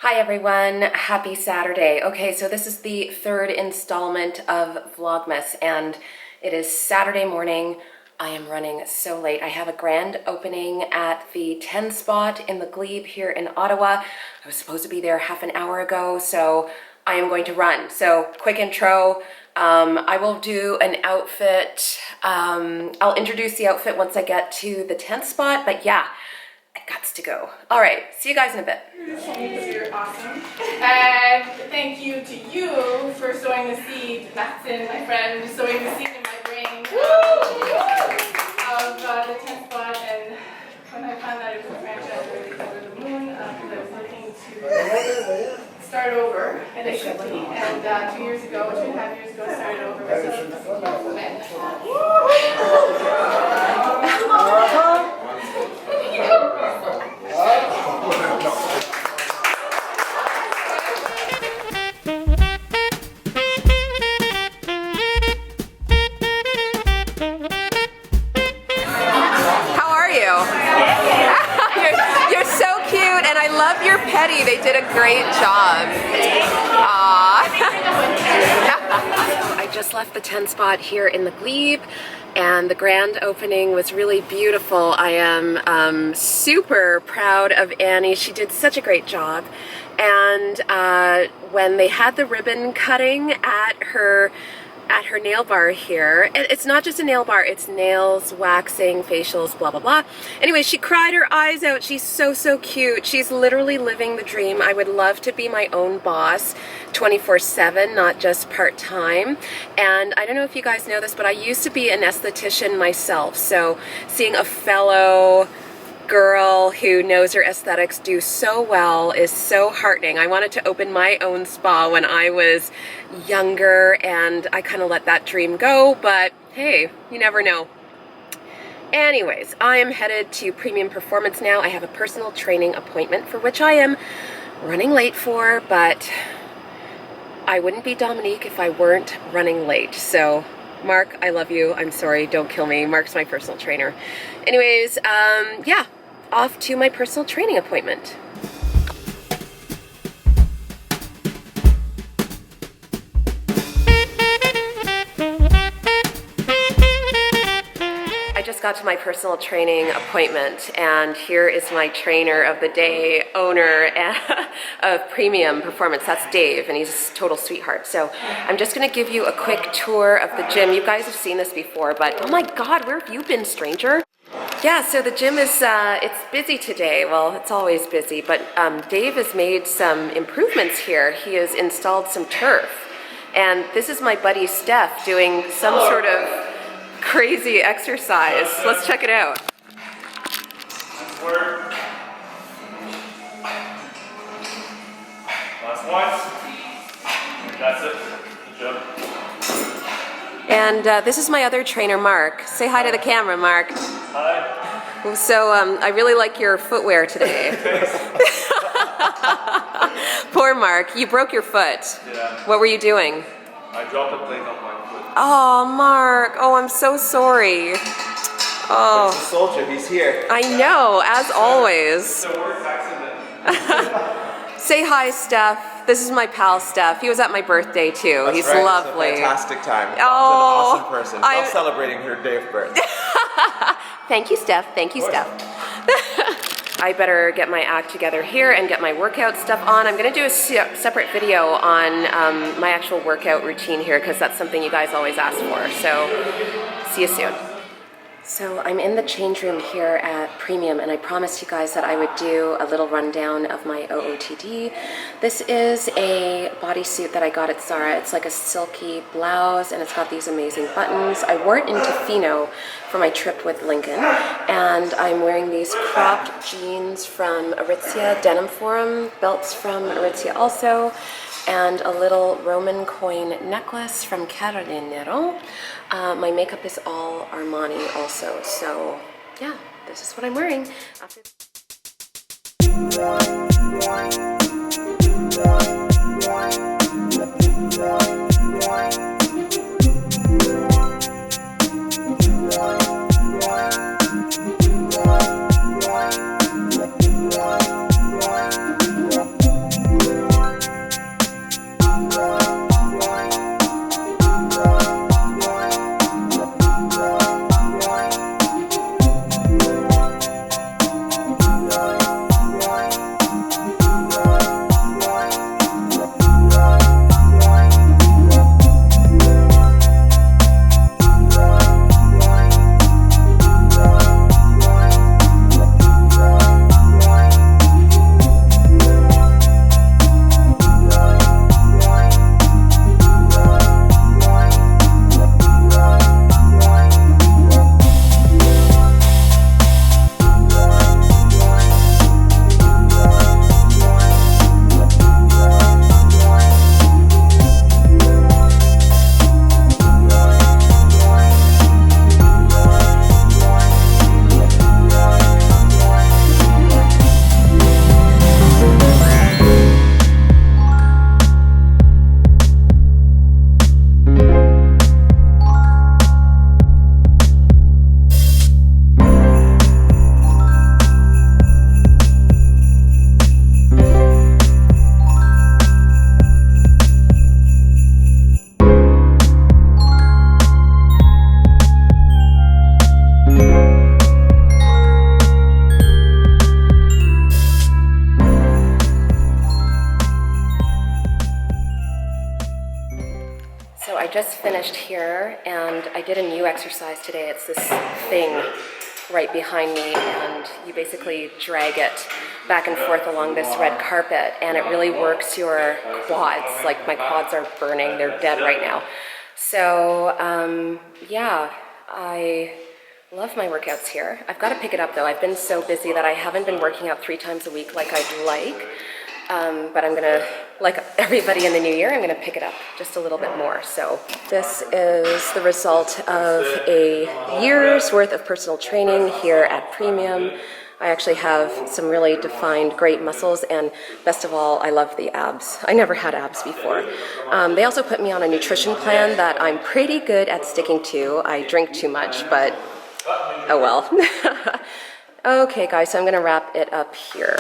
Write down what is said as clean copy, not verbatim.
Hi everyone, happy Saturday. Okay, so this is the third installment of Vlogmas and it is Saturday morning. I am running so late. I have a grand opening at the 10 Spot in the Glebe here in Ottawa. I was supposed to be there half an hour ago, so I am going to run. So quick intro. I will do an outfit. I'll introduce the outfit once I get to the 10 Spot, but yeah, I got to go. All right, see you guys in a bit. You're awesome. And thank you to you for sowing the seed, Maxon, my friend, sowing the seed in my brain of the 10 Spot. And when I found out it was a franchise, I really over the moon because I was looking to start over, and I should be. And 2 years ago, 2.5 years ago, I started over with men. How are you? You're so cute, and I love your petty. They did a great job. I just left the 10 Spot here in the Glebe, and the grand opening was really beautiful. I am super proud of Annie. She did such a great job. And when they had the ribbon cutting at her nail bar here, and it's not just a nail bar, it's nails, waxing, facials, blah blah blah. Anyway, she cried her eyes out. She's so cute. She's literally living the dream. I would love to be my own boss 24/7, not just part-time. And I don't know if you guys know this, but I used to be an esthetician myself, so seeing a fellow girl who knows her aesthetics do so well is so heartening. I wanted to open my own spa when I was younger, and I kind of let that dream go, but hey, you never know. Anyways, I am headed to Premium Performance now. I have a personal training appointment for which I am running late for, but I wouldn't be Dominique if I weren't running late. So Mark, I love you. I'm sorry, don't kill me. Mark's my personal trainer. Anyways, yeah, off to my personal training appointment. I just got to my personal training appointment, and here is my trainer of the day, owner of Premium Performance. That's Dave, and he's a total sweetheart. So I'm just gonna give you a quick tour of the gym. You guys have seen this before, but oh my God, where have you been, stranger? Yeah, so the gym is, it's busy today. Well, it's always busy, but Dave has made some improvements here. He has installed some turf. And this is my buddy Steph doing some sort of crazy exercise. Let's check it out. Last one. That's it. Good job. And this is my other trainer, Mark. Say hi to the camera, Mark. Hi. So I really like your footwear today. Poor Mark, you broke your foot. Yeah. What were you doing? I dropped a plate off my foot. Oh, Mark. Oh, I'm so sorry. Oh. It's a soldier, he's here. I know, as always. It's a work accident. Say hi, Steph. This is my pal, Steph. He was at my birthday, too. That's He's right, lovely. It's a fantastic time. Oh, He's an awesome person. Love celebrating her day of birth. Thank you, Steph. Thank you, Steph. I better get my act together here and get my workout stuff on. I'm going to do a separate video on my actual workout routine here because that's something you guys always ask for. So, see you soon. So I'm in the change room here at Premium, and I promised you guys that I would do a little rundown of my OOTD. This is a bodysuit that I got at Zara. It's like a silky blouse, and it's got these amazing buttons. I wore it in Tofino for my trip with Lincoln, and I'm wearing these cropped jeans from Aritzia, Denim Forum, belts from Aritzia also, and a little Roman coin necklace from Carabinieri. My makeup is all Armani also, so yeah, this is what I'm wearing. I just finished here and I did a new exercise today. It's this thing right behind me, and you basically drag it back and forth along this red carpet, and it really works your quads. Like, my quads are burning, they're dead right now. So yeah, I love my workouts here. I've got to pick it up though. I've been so busy that I haven't been working out 3 times a week like I'd like. But I'm gonna, like everybody in the new year, I'm gonna pick it up just a little bit more. So this is the result of a year's worth of personal training here at Premium. I actually have some really defined great muscles, and best of all, I love the abs. I never had abs before. They also put me on a nutrition plan that I'm pretty good at sticking to. I drink too much, but oh well. Okay guys, so I'm gonna wrap it up here.